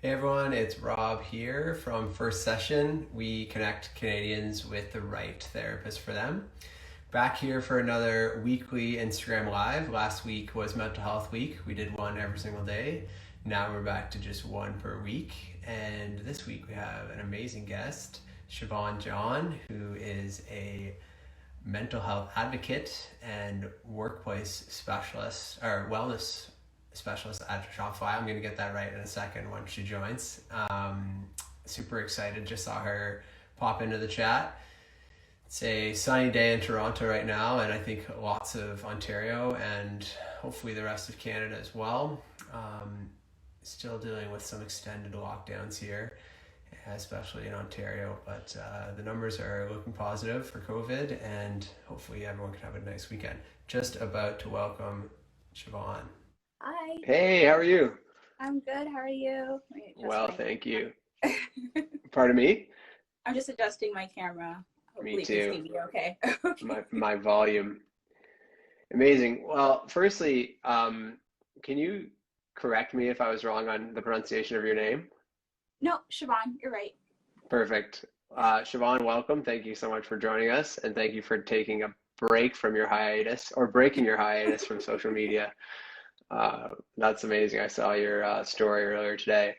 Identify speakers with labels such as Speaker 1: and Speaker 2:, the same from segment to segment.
Speaker 1: Hey everyone, it's Rob here from First Session. We connect Canadians with the right therapist for them. Back here for another weekly Instagram Live. Last week was Mental Health Week. We did one every single day. Now we're back to just one per week. And this week we have an amazing guest, Chivon John, who is a mental health advocate and workplace specialist or wellness specialist at Shopify. I'm going to get that right in a second once she joins. Super excited. Just saw her pop into the chat. It's a sunny day in Toronto right now, and I think lots of Ontario and hopefully the rest of Canada as well. Still dealing with some extended lockdowns here, especially in Ontario, but the numbers are looking positive for COVID, and hopefully everyone can have a nice weekend. Just about to welcome Chivon.
Speaker 2: Hi,
Speaker 3: Hey, how are you?
Speaker 2: I'm good. How are you? Let me adjust
Speaker 3: Well,
Speaker 2: my
Speaker 3: thank you.
Speaker 2: camera.
Speaker 3: Pardon me?
Speaker 2: I'm just adjusting my camera.
Speaker 3: Me
Speaker 2: Hopefully you can
Speaker 3: too.
Speaker 2: see me okay. Okay.
Speaker 3: My volume. Amazing. Well, firstly, can you correct me if I was wrong on the pronunciation of your name?
Speaker 2: No, Siobhan, you're right.
Speaker 3: Perfect. Siobhan, welcome. Thank you so much for joining us, and thank you for taking a break from your hiatus or breaking your hiatus from social media. That's amazing. I saw your story earlier today.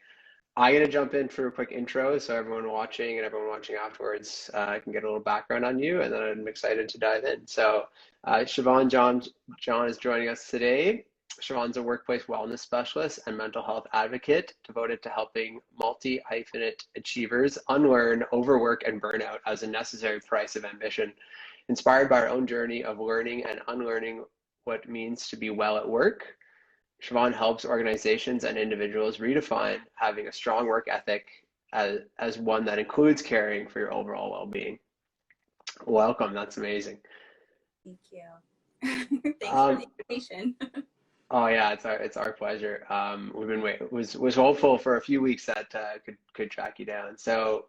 Speaker 3: I'm going to jump in for a quick intro so everyone watching and everyone watching afterwards can get a little background on you, and then I'm excited to dive in. So Chivon John is joining us today. Siobhan's a workplace wellness specialist and mental health advocate devoted to helping multi-hyphenate achievers unlearn overwork and burnout as a necessary price of ambition. Inspired by our own journey of learning and unlearning what it means to be well at work, Chivon helps organizations and individuals redefine having a strong work ethic as one that includes caring for your overall well-being. Welcome, that's amazing.
Speaker 2: Thank you. Thanks for
Speaker 3: Um,
Speaker 2: the invitation.
Speaker 3: oh yeah, it's our pleasure. We've been was hopeful for a few weeks that could track you down. So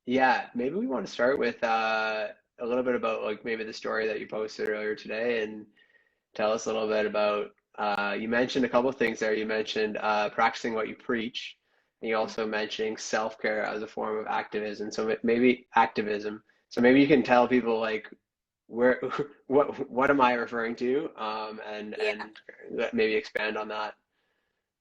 Speaker 3: yeah, maybe we want to start with a little bit about like maybe the story that you posted earlier today, and tell us a little bit about, you mentioned a couple of things there. You mentioned practicing what you preach, and you also mentioning self-care as a form of activism. So maybe activism. So maybe you can tell people like where, what am I referring to,
Speaker 2: Yeah.
Speaker 3: and maybe expand on that.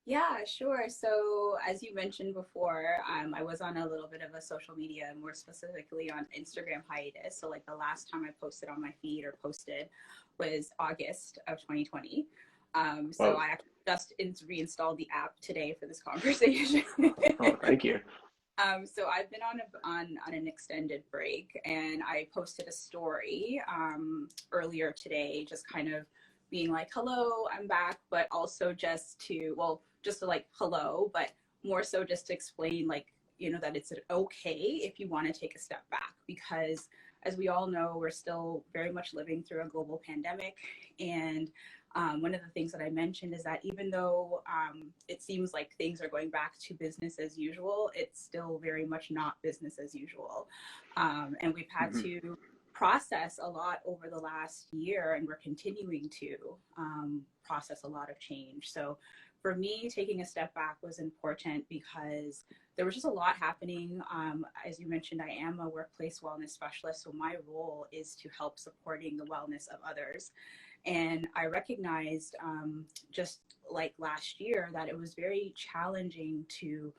Speaker 2: Yeah, sure. So as you mentioned before, I was on a little bit of a social media, more specifically on Instagram hiatus. So like the last time I posted on my feed or posted was August of 2020. So
Speaker 3: Well,
Speaker 2: I actually just reinstalled the app today for this conversation.
Speaker 3: oh, thank you.
Speaker 2: So I've been on an extended break, and I posted a story earlier today, just kind of being like, "Hello, I'm back," but also just to like hello, but more so just to explain like that it's okay if you want to take a step back, because as we all know, we're still very much living through a global pandemic, and one of the things that I mentioned is that even though it seems like things are going back to business as usual, it's still very much not business as usual. And we've had
Speaker 3: Mhm.
Speaker 2: to process a lot over the last year, and we're continuing to process a lot of change. So for me, taking a step back was important because there was just a lot happening. As you mentioned, I am a workplace wellness specialist, so my role is to help supporting the wellness of others. And I recognized just like last year that it was very challenging to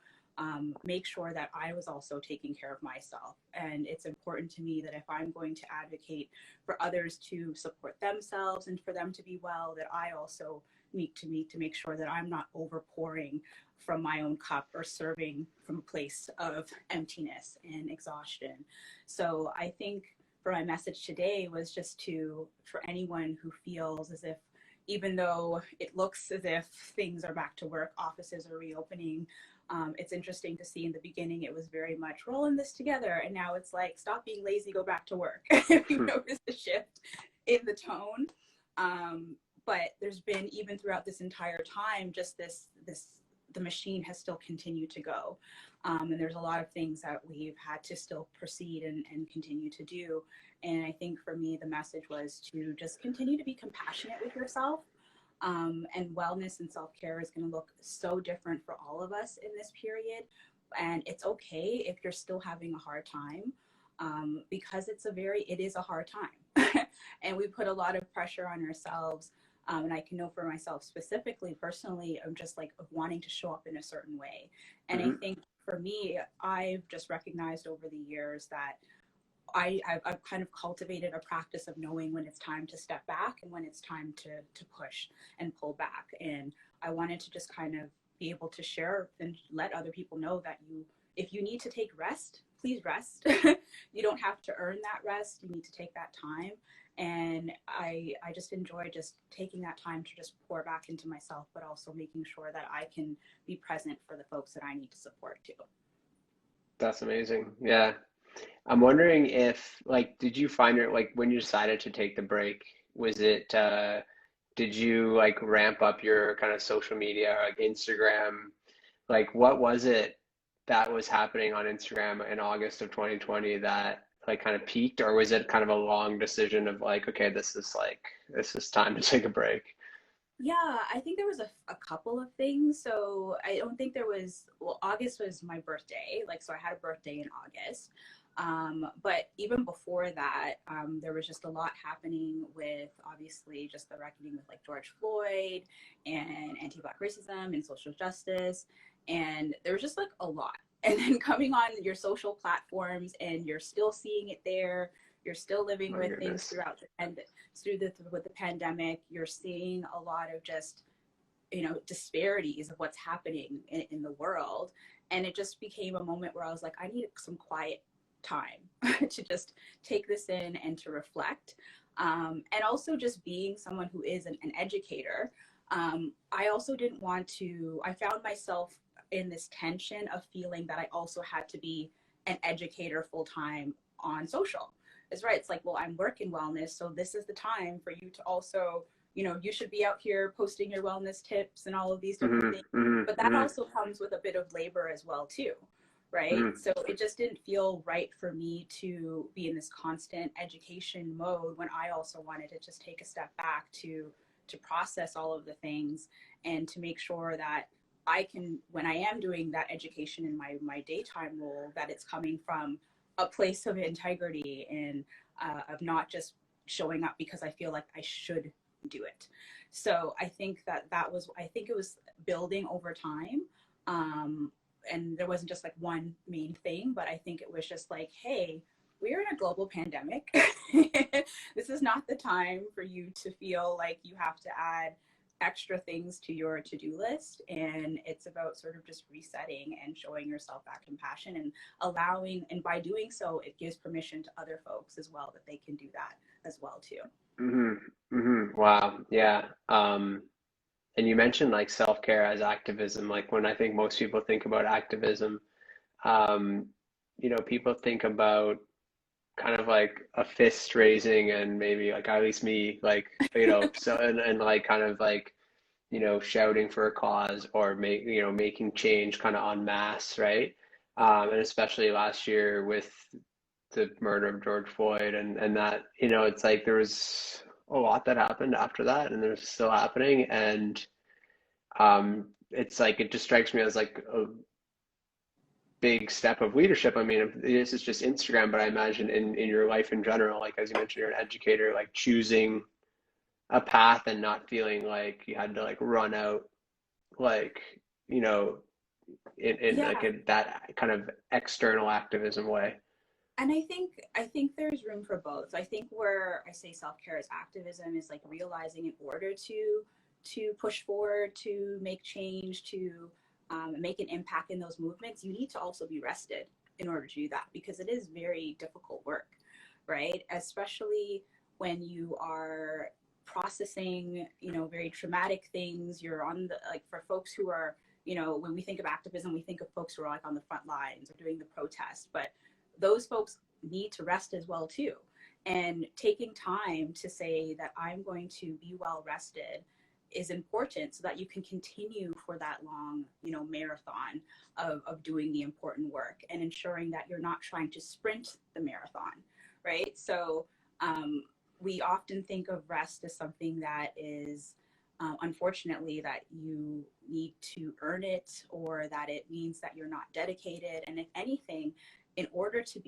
Speaker 2: make sure that I was also taking care of myself. And it's important to me that if I'm going to advocate for others to support themselves and for them to be well, that I also need to make sure that I'm not overpouring from my own cup or serving from a place of emptiness and exhaustion. So I think for my message today was just for anyone who feels as if, even though it looks as if things are back to work, offices are reopening, it's interesting to see in the beginning it was very much roll in this together, and now it's like stop being lazy, go back to work. If you notice the shift in the tone, but there's been, even throughout this entire time, just the machine has still continued to go. And there's a lot of things that we've had to still proceed and continue to do. And I think for me, the message was to just continue to be compassionate with yourself. And wellness and self-care is going to look so different for all of us in this period. And it's okay if you're still having a hard time, because it is a hard time. And we put a lot of pressure on ourselves. And I can know for myself specifically, personally, I'm just like wanting to show up in a certain way. And I think for me, I've just recognized over the years that I've kind of cultivated a practice of knowing when it's time to step back and when it's time to push and pull back. And I wanted to just kind of be able to share and let other people know that if you need to take rest, please rest. You don't have to earn that rest. You need to take that time. And I just enjoy just taking that time to just pour back into myself, but also making sure that I can be present for the folks that I need to support too.
Speaker 3: That's amazing. Yeah. I'm wondering if, like, did you find it, like, when you decided to take the break, was it, did you like ramp up your kind of social media, like Instagram? Like, what was it that was happening on Instagram in August of 2020 that like kind of peaked, or was it kind of a long decision of like, okay, this is time to take a break?
Speaker 2: Yeah, I think there was a couple of things. So I don't think there was, well, August was my birthday. Like, so I had a birthday in August. But even before that, there was just a lot happening with obviously just the reckoning with like George Floyd and anti-Black racism and social justice. And there was just like a lot. And then coming on your social platforms and you're still seeing it there, you're still living
Speaker 3: My
Speaker 2: with things
Speaker 3: goodness.
Speaker 2: throughout with the pandemic. You're seeing a lot of just disparities of what's happening in the world, and it just became a moment where I was like, I need some quiet time to just take this in and to reflect, and also just being someone who is an educator. I also didn't want to, I found myself in this tension of feeling that I also had to be an educator full time on social. It's right. It's like, well, I'm working wellness, so this is the time for you to also, you should be out here posting your wellness tips and all of these different things. But that also comes with a bit of labor as well, too. Right. So it just didn't feel right for me to be in this constant education mode when I also wanted to just take a step back to process all of the things and to make sure that I can, when I am doing that education in my daytime role, that it's coming from a place of integrity and of not just showing up because I feel like I should do it. So I think I think it was building over time. And there wasn't just like one main thing, but I think it was just like, hey, we're in a global pandemic. This is not the time for you to feel like you have to add extra things to your to-do list, and it's about sort of just resetting and showing yourself that compassion and allowing, and by doing so it gives permission to other folks as well that they can do that as well too.
Speaker 3: Wow. Yeah. And you mentioned like self-care as activism. Like when I think most people think about activism, um, people think about kind of like a fist raising and maybe like at least me, like, so and like kind of like, shouting for a cause or making change kind of en masse, right? And especially last year with the murder of George Floyd and that, it's like there was a lot that happened after that and there's still happening. And it's like it just strikes me as like a big step of leadership. I mean, this is just Instagram, but I imagine in your life in general, like as you mentioned, you're an educator, like choosing a path and not feeling like you had to like run out, like, you know, in like
Speaker 2: Yeah,
Speaker 3: that kind of external activism way.
Speaker 2: and I think there's room for both. I think where I say self-care as activism is like realizing in order to push forward, to make change, to make an impact in those movements, you need to also be rested in order to do that, because it is very difficult work, right? Especially when you are processing, very traumatic things. You're on the, like, for folks who are, when we think of activism, we think of folks who are like on the front lines or doing the protests, but those folks need to rest as well too. And taking time to say that I'm going to be well rested is important so that you can continue for that long, marathon of doing the important work and ensuring that you're not trying to sprint the marathon, right? So we often think of rest as something that is unfortunately, that you need to earn it, or that it means that you're not dedicated. And if anything, in order to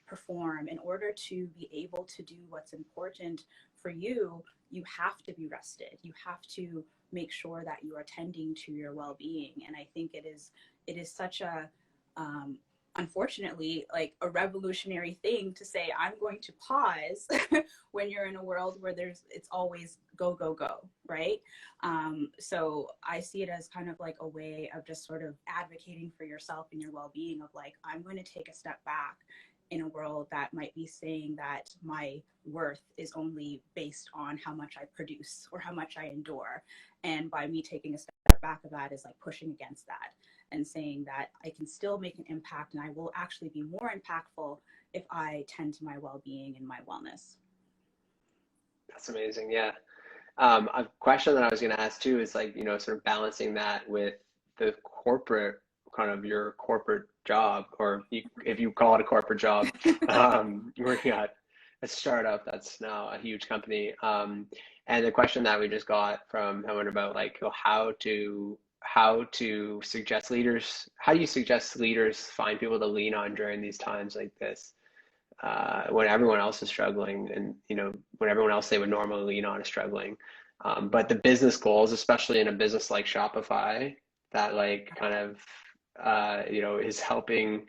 Speaker 2: perform, in order to be able to do what's important for you, you have to be rested. You have to make sure that you are tending to your well-being. And I think it is such a unfortunately, like a revolutionary thing to say, I'm going to pause when you're in a world where it's always go, go, go, right? So I see it as kind of like a way of just sort of advocating for yourself and your well-being, of like, I'm going to take a step back in a world that might be saying that my worth is only based on how much I produce or how much I endure. And by me taking a step back of that is like pushing against that and saying that I can still make an impact, and I will actually be more impactful if I tend to my well-being and my wellness.
Speaker 3: That's amazing. Yeah. A question that I was going to ask too is like, sort of balancing that with the corporate, kind of your corporate job, or if you call it a corporate job, working at a startup that's now a huge company. And the question that we just got from someone about like how to suggest leaders, how do you suggest leaders find people to lean on during these times like this? When everyone else is struggling, and when everyone else they would normally lean on is struggling, but the business goals, especially in a business like Shopify, that like kind of is helping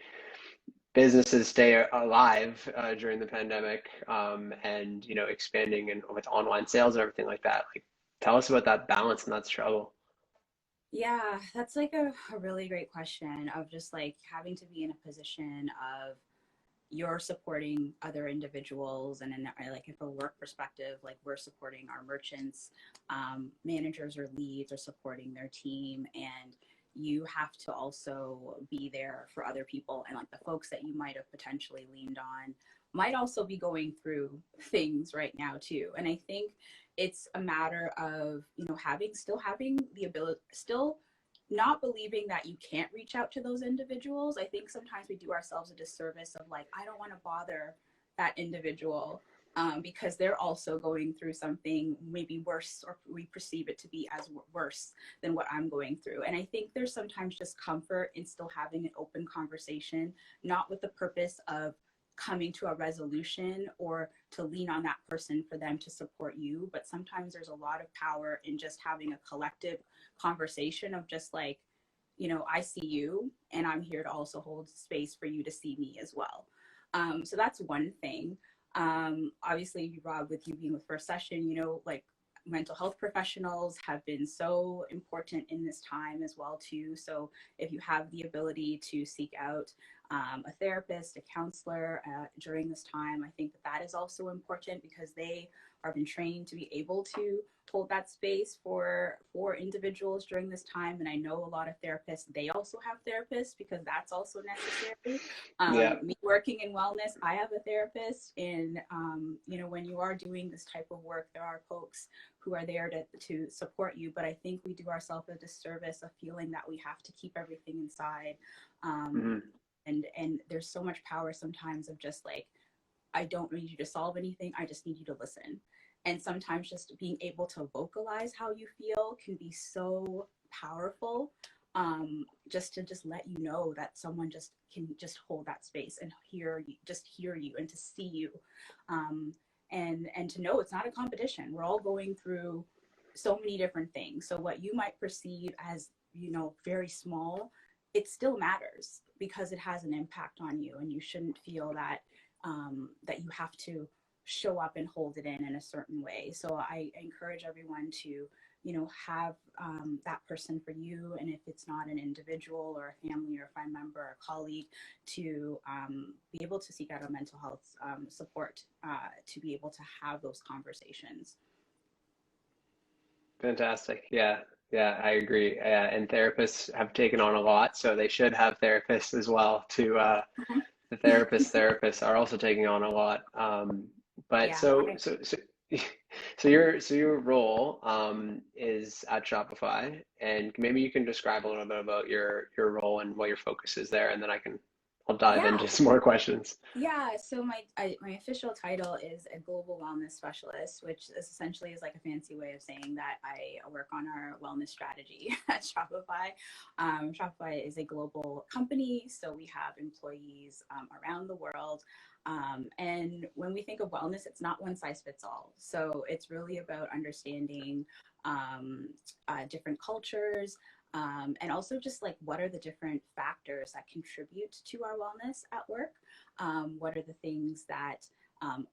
Speaker 3: businesses stay alive during the pandemic, and expanding and with online sales and everything like that. Like, tell us about that balance and that struggle.
Speaker 2: Yeah, that's like a really great question, of just like having to be in a position of you're supporting other individuals, and in like if a work perspective, like we're supporting our merchants, managers or leads are supporting their team, and you have to also be there for other people. And like the folks that you might have potentially leaned on might also be going through things right now too. And I think it's a matter of having the ability, still not believing that you can't reach out to those individuals. I think sometimes we do ourselves a disservice of like, I don't want to bother that individual because they're also going through something maybe worse, or we perceive it to be as worse than what I'm going through. And I think there's sometimes just comfort in still having an open conversation, not with the purpose of coming to a resolution or to lean on that person for them to support you. But sometimes there's a lot of power in just having a collective conversation of just like, I see you, and I'm here to also hold space for you to see me as well. So that's one thing. Obviously, Rob, with you being with First Session, like mental health professionals have been so important in this time as well too. So if you have the ability to seek out a therapist, a counselor during this time, I think that is also important, because they are been trained to be able to hold that space for individuals during this time. And I know a lot of therapists, they also have therapists, because that's also necessary.
Speaker 3: Yeah.
Speaker 2: Me working in wellness, I have a therapist, and when you are doing this type of work, there are folks who are there to support you. But I think we do ourselves a disservice of feeling that we have to keep everything inside.
Speaker 3: Mhm.
Speaker 2: And there's so much power sometimes of just like, I don't need you to solve anything, I just need you to listen. And sometimes just being able to vocalize how you feel can be so powerful, just to let you know that someone just can just hold that space and hear you and to see you, and to know it's not a competition. We're all going through so many different things. So what you might perceive as very small, it still matters, because it has an impact on you, and you shouldn't feel that that you have to show up and hold it in a certain way. So I encourage everyone to have that person for you, and if it's not an individual or a family or a friend member or a colleague, to be able to seek out a mental health support to be able to have those conversations.
Speaker 3: Fantastic. Yeah. Yeah, I agree. And therapists have taken on a lot, so they should have therapists as well to the therapists are also taking on a lot. But
Speaker 2: Yeah.
Speaker 3: so your role is at Shopify, and maybe you can describe a little bit about your role and what your focus is there, and then I can I'll dive
Speaker 2: Yeah.
Speaker 3: into some more questions.
Speaker 2: Yeah, so my official title is a global wellness specialist, which is essentially is like a fancy way of saying that I work on our wellness strategy at Shopify. Shopify is a global company, so we have employees around the world. And when we think of wellness, it's not one size fits all. So it's really about understanding different cultures, and also just like what are the different factors that contribute to our wellness at work. What are the things that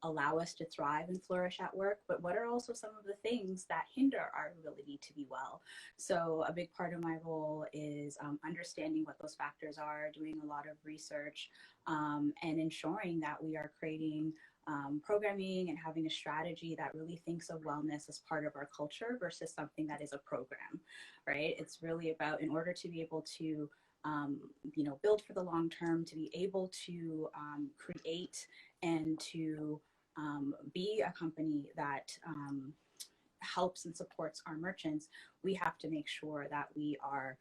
Speaker 2: allow us to thrive and flourish at work, but what are also some of the things that hinder our ability to be well? So a big part of my role is understanding what those factors are, doing a lot of research, and ensuring that we are creating programming and having a strategy that really thinks of wellness as part of our culture versus something that is a program, right? It's really about, in order to be able to build for the long term, to be able to create and to be a company that helps and supports our merchants, we have to make sure that we are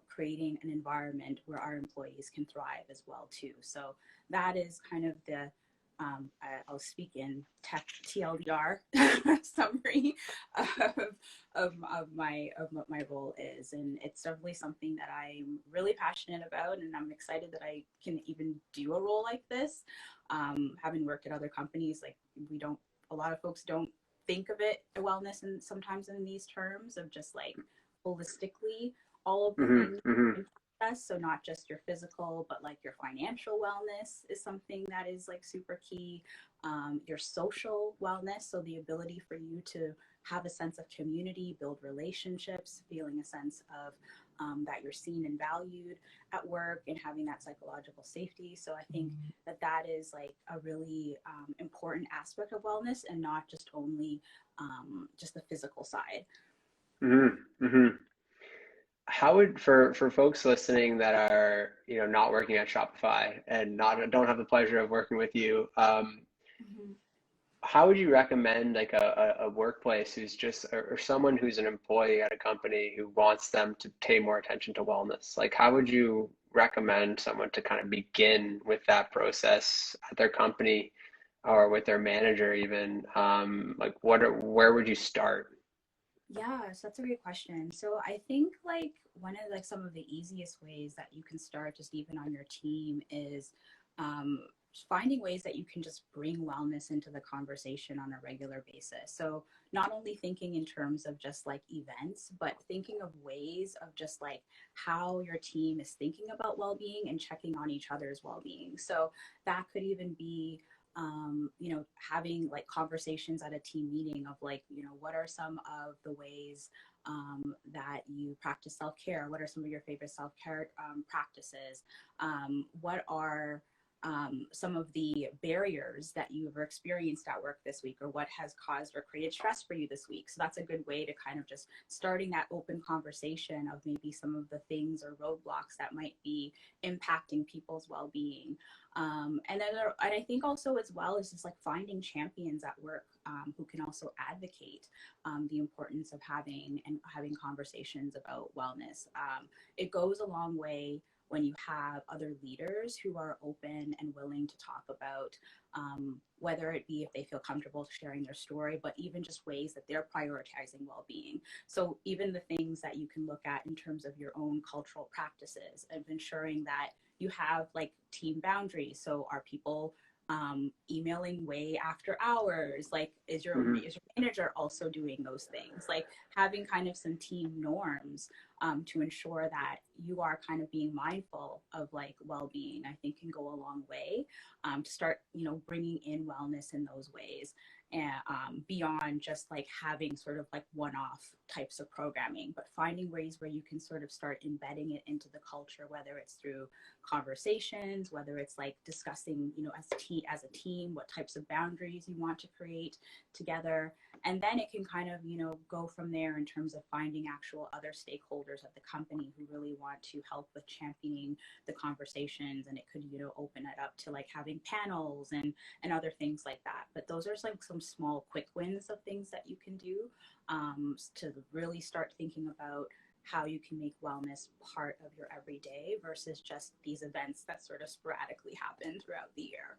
Speaker 2: creating an environment where our employees can thrive as well too. So that is kind of the I'll speak in tech TLDR summary of, of what my role is, and it's definitely something that I'm really passionate about, and I'm excited that I can even do a role like this. Having worked at other companies, like a lot of folks don't think of it wellness and sometimes in these terms of just like holistically all of the
Speaker 3: Hmm.
Speaker 2: things
Speaker 3: Hmm.
Speaker 2: us. So not just your physical, but like your financial wellness is something that is like super key. Your social wellness, so the ability for you to have a sense of community, build relationships, feeling a sense of that you're seen and valued at work, and having that psychological safety. So I think that that is like a really important aspect of wellness, and not just only just the physical side.
Speaker 3: Hmm. Hmm. How would, for folks listening that are, not working at Shopify and not don't have the pleasure of working with you,
Speaker 2: Mm-hmm.
Speaker 3: how would you recommend like a workplace who's just, or someone who's an employee at a company who wants them to pay more attention to wellness? Like, how would you recommend someone to kind of begin with that process at their company or with their manager even? Like, where would you start?
Speaker 2: Yeah, so that's a great question. So I think like one of like some of the easiest ways that you can start just even on your team is um, finding ways that you can just bring wellness into the conversation on a regular basis. So not only thinking in terms of just like events, but thinking of ways of just like how your team is thinking about well-being and checking on each other's well-being. So that could even be having like conversations at a team meeting of like, what are some of the ways that you practice self-care? What are some of your favorite self-care practices? What are some of the barriers that you've experienced at work this week, or what has caused or created stress for you this week? So that's a good way to kind of just starting that open conversation of maybe some of the things or roadblocks that might be impacting people's well-being. And I think also as well is just like finding champions at work who can also advocate the importance of having conversations about wellness. It goes a long way when you have other leaders who are open and willing to talk about whether it be if they feel comfortable sharing their story, but even just ways that they're prioritizing well-being. So even the things that you can look at in terms of your own cultural practices of ensuring that you have like team boundaries. So are people emailing way after hours? Like,
Speaker 3: Hmm.
Speaker 2: is your manager also doing those things? Like having kind of some team norms to ensure that you are kind of being mindful of like well-being, I think can go a long way to start, bringing in wellness in those ways, and beyond just like having sort of like one-off types of programming, but finding ways where you can sort of start embedding it into the culture, whether it's through conversations, whether it's like discussing, as a team, what types of boundaries you want to create together. And then it can kind of, go from there in terms of finding actual other stakeholders at the company who really want to help with championing the conversations. And it could, open it up to like having panels and other things like that. But those are like some small quick wins of things that you can do to really start thinking about how you can make wellness part of your everyday versus just these events that sort of sporadically happen throughout the year.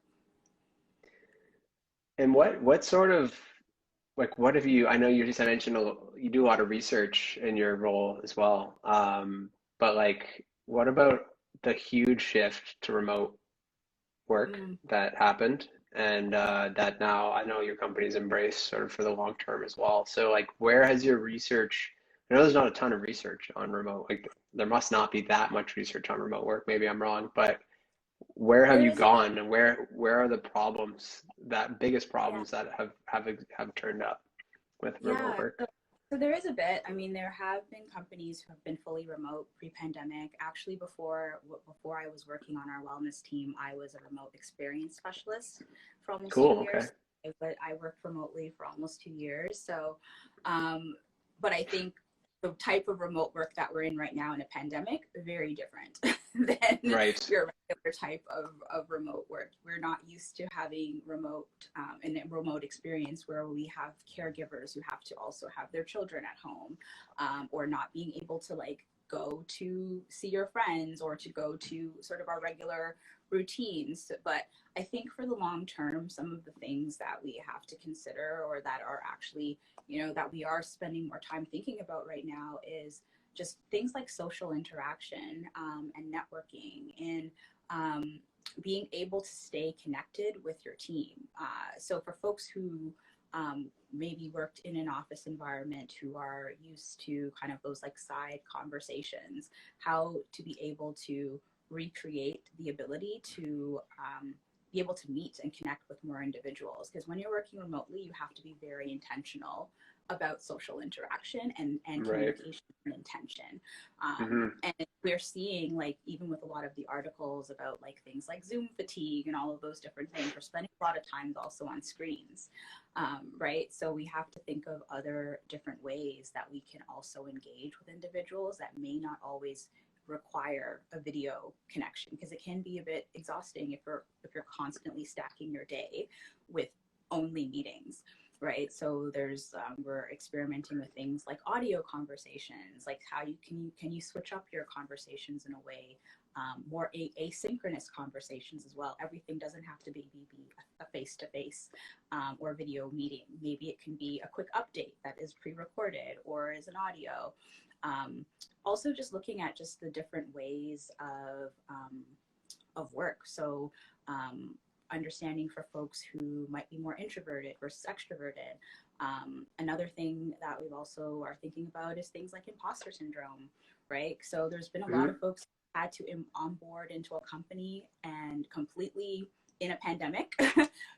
Speaker 3: And what sort of like what have you? I know you just mentioned you do a lot of research in your role as well. But like, what about the huge shift to remote work
Speaker 2: Mm,
Speaker 3: that happened, and that now I know your company's embraced sort of for the long term as well. So like, where has your research? I know there's not a ton of research on remote. Like, there must not be that much research on remote work. Maybe I'm wrong, but where have
Speaker 2: there
Speaker 3: you
Speaker 2: is a bit,
Speaker 3: gone, and where are the problems, that biggest
Speaker 2: yeah.
Speaker 3: problems that have turned up with remote
Speaker 2: Yeah,
Speaker 3: work?
Speaker 2: so there is a bit. I mean, there have been companies who have been fully remote pre-pandemic. Actually, before I was working on our wellness team, I was a remote experience specialist for almost two
Speaker 3: Cool. Okay.
Speaker 2: years. But I worked remotely for almost 2 years. So, um, but I think the type of remote work that we're in right now in a pandemic, very different than
Speaker 3: Right.
Speaker 2: your regular type of remote work. We're not used to having remote and remote experience where we have caregivers who have to also have their children at home, or not being able to like go to see your friends or to go to sort of our regular routines. But I think for the long term, some of the things that we have to consider, or that are actually, that we are spending more time thinking about right now, is just things like social interaction, and networking, and being able to stay connected with your team. So for folks who maybe worked in an office environment, who are used to kind of those like side conversations, how to be able to recreate the ability to be able to meet and connect with more individuals. Because when you're working remotely, you have to be very intentional about social interaction and
Speaker 3: Right.
Speaker 2: communication and intention.
Speaker 3: Hmm.
Speaker 2: And we're seeing, like, even with a lot of the articles about like things like Zoom fatigue and all of those different things, we're spending a lot of time also on screens, right? So we have to think of other different ways that we can also engage with individuals that may not always require a video connection, because it can be a bit exhausting if you're constantly stacking your day with only meetings, right? So we're experimenting with things like audio conversations, like how you switch up your conversations in a way, more asynchronous conversations as well. Everything doesn't have to be a face-to-face or video meeting. Maybe it can be a quick update that is pre-recorded or is an audio. Also, just looking at just the different ways of work. So understanding for folks who might be more introverted versus extroverted. Another thing that we've also are thinking about is things like imposter syndrome, right? So there's been a lot
Speaker 3: Hmm.
Speaker 2: of folks who had to onboard into a company and completely in a pandemic.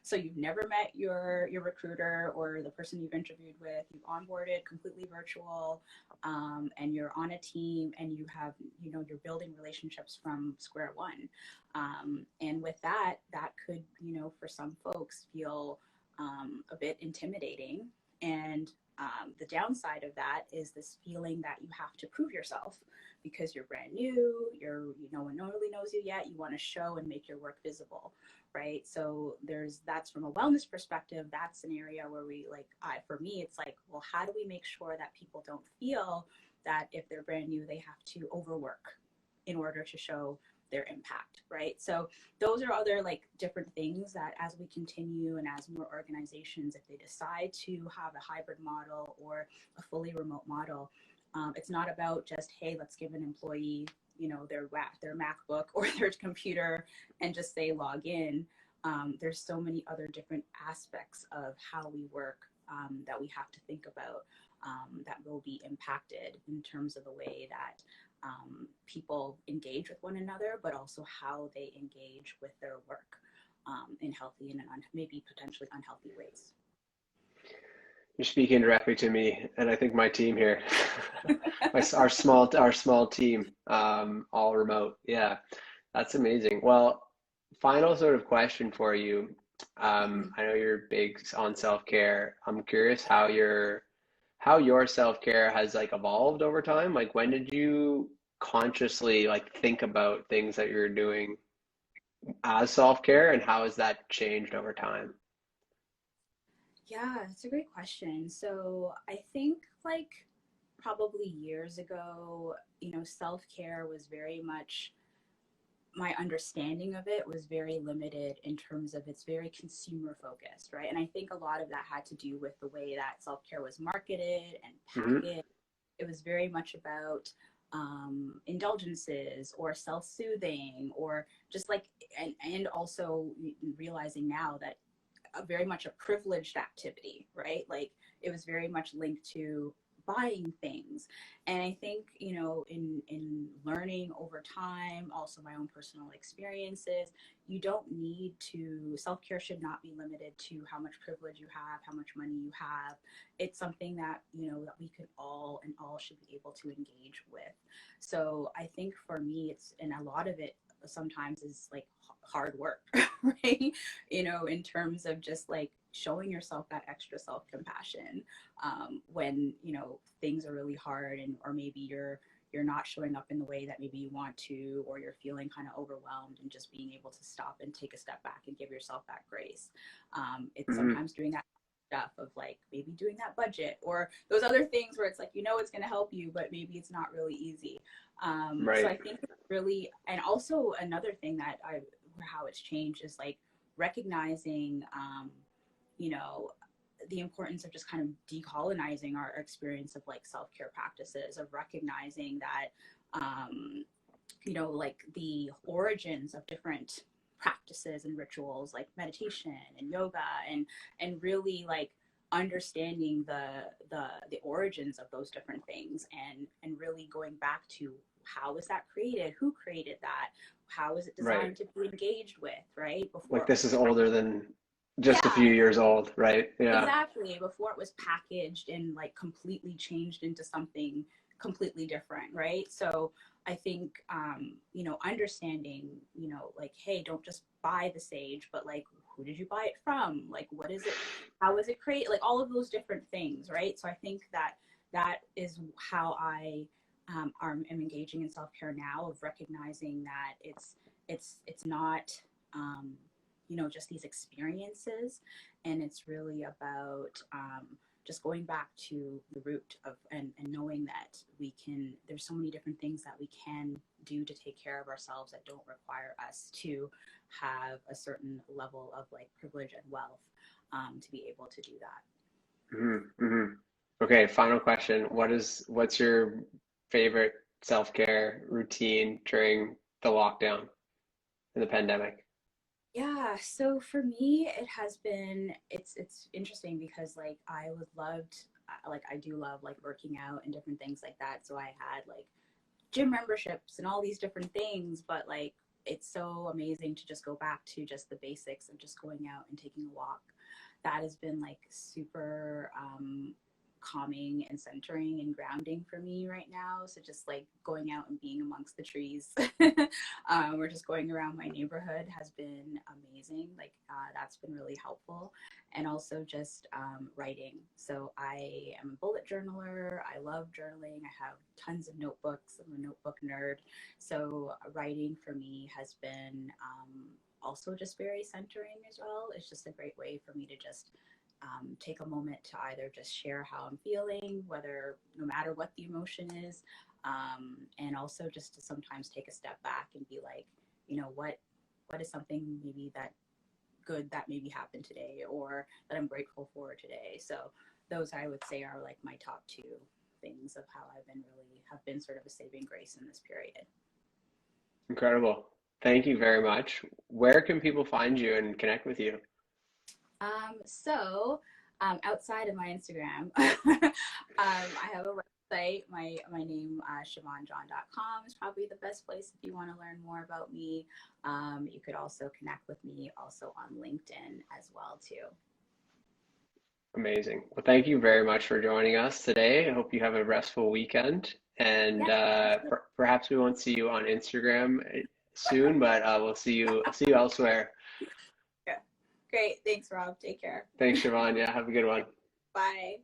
Speaker 2: So you've never met your recruiter or the person you've interviewed with. You've onboarded completely virtual, and you're on a team, and you're building relationships from square one. And with that, that could, for some folks feel a bit intimidating. And the downside of that is this feeling that you have to prove yourself because you're brand new, no one really knows you yet. You want to show and make your work visible, right? So that's from a wellness perspective, that's an area where for me, it's like, well, how do we make sure that people don't feel that if they're brand new, they have to overwork in order to show their impact, right? So those are other like different things that as we continue and as more organizations, if they decide to have a hybrid model or a fully remote model, it's not about just, hey, let's give an employee, their MacBook or their computer and just say log in. There's so many other different aspects of how we work that we have to think about, that will be impacted in terms of the way that people engage with one another, but also how they engage with their work in healthy and maybe potentially unhealthy ways.
Speaker 3: You're speaking directly to me, and I think my team here, our small team, all remote. Yeah, that's amazing. Well, final sort of question for you.
Speaker 2: Mhm.
Speaker 3: I know you're big on self-care. I'm curious how your self-care has like evolved over time. Like, when did you consciously like think about things that you're doing as self-care, and how has that changed over time?
Speaker 2: Yeah, it's a great question. So I think like probably years ago, self-care was very much, my understanding of it was very limited in terms of it's very consumer focused, right? And I think a lot of that had to do with the way that self-care was marketed and
Speaker 3: Hmm.
Speaker 2: packaged. It was very much about indulgences or self-soothing, or just like, and also realizing now that very much a privileged activity, right? Like it was very much linked to buying things. And I think, in learning over time, also my own personal experiences, you don't need to, self-care should not be limited to how much privilege you have, how much money you have. It's something that, that we could all and all should be able to engage with. So I think for me, it's, and a lot of it sometimes is like hard work, right? In terms of just like showing yourself that extra self-compassion when things are really hard, and or maybe you're not showing up in the way that maybe you want to, or you're feeling kind of overwhelmed, and just being able to stop and take a step back and give yourself that grace. It's
Speaker 3: Hmm.
Speaker 2: sometimes doing that stuff of like maybe doing that budget or those other things where it's like it's going to help you, but maybe it's not really easy. So
Speaker 3: Right.
Speaker 2: I think it's really, and also another thing that I, how it's changed is like recognizing you know the importance of just kind of decolonizing our experience of like self-care practices, of recognizing that like the origins of different practices and rituals like meditation and yoga, and really like understanding the origins of those different things, and really going back to how was that created, who created that, how is it
Speaker 3: Right.
Speaker 2: designed to be engaged with, right, before
Speaker 3: Like
Speaker 2: it
Speaker 3: this
Speaker 2: was
Speaker 3: is older than just a few
Speaker 2: yeah,
Speaker 3: years old, right? Yeah.
Speaker 2: exactly, before it was packaged and like completely changed into something completely different, right? So I think understanding, like, hey, don't just buy the sage, but like, who did you buy it from? Like, what is it? How was it created? Like all of those different things, right? So I think that that is how I am engaging in self-care now, of recognizing that it's not just these experiences, and it's really about just going back to the root of, and knowing that we can, there's so many different things that we can do to take care of ourselves that don't require us to have a certain level of like privilege and wealth to be able to do that.
Speaker 3: Hmm. Hmm. Okay, final question. What's your favorite self-care routine during the lockdown and the pandemic?
Speaker 2: Yeah, so for me, it has been, it's interesting because like I would loved, like I do love like working out and different things like that. So I had like gym memberships and all these different things, but like it's so amazing to just go back to just the basics of just going out and taking a walk. That has been like super calming and centering and grounding for me right now. So just like going out and being amongst the trees or just going around my neighborhood has been amazing. Like that's been really helpful. And also just writing. So I am a bullet journaler. I love journaling. I have tons of notebooks. I'm a notebook nerd. So writing for me has been also just very centering as well. It's just a great way for me to just take a moment to either just share how I'm feeling, whether no matter what the emotion is, and also just to sometimes take a step back and be like, what is something maybe that good that maybe happened today, or that I'm grateful for today. So those I would say are like my top two things of how I've been really have been sort of a saving grace in this period.
Speaker 3: Incredible. Thank you very much. Where can people find you and connect with you?
Speaker 2: Outside of my Instagram, I have a website. My name, ChivonJohn.com, is probably the best place if you want to learn more about me. You could also connect with me also on LinkedIn as well too.
Speaker 3: Amazing. Well, thank you very much for joining us today. I hope you have a restful weekend, and
Speaker 2: Yeah,
Speaker 3: perhaps we won't see you on Instagram soon, but we'll see you elsewhere.
Speaker 2: yeah. Great. Thanks, Rob. Take care.
Speaker 3: Thanks, Siobhan. Yeah, have a good one.
Speaker 2: Bye.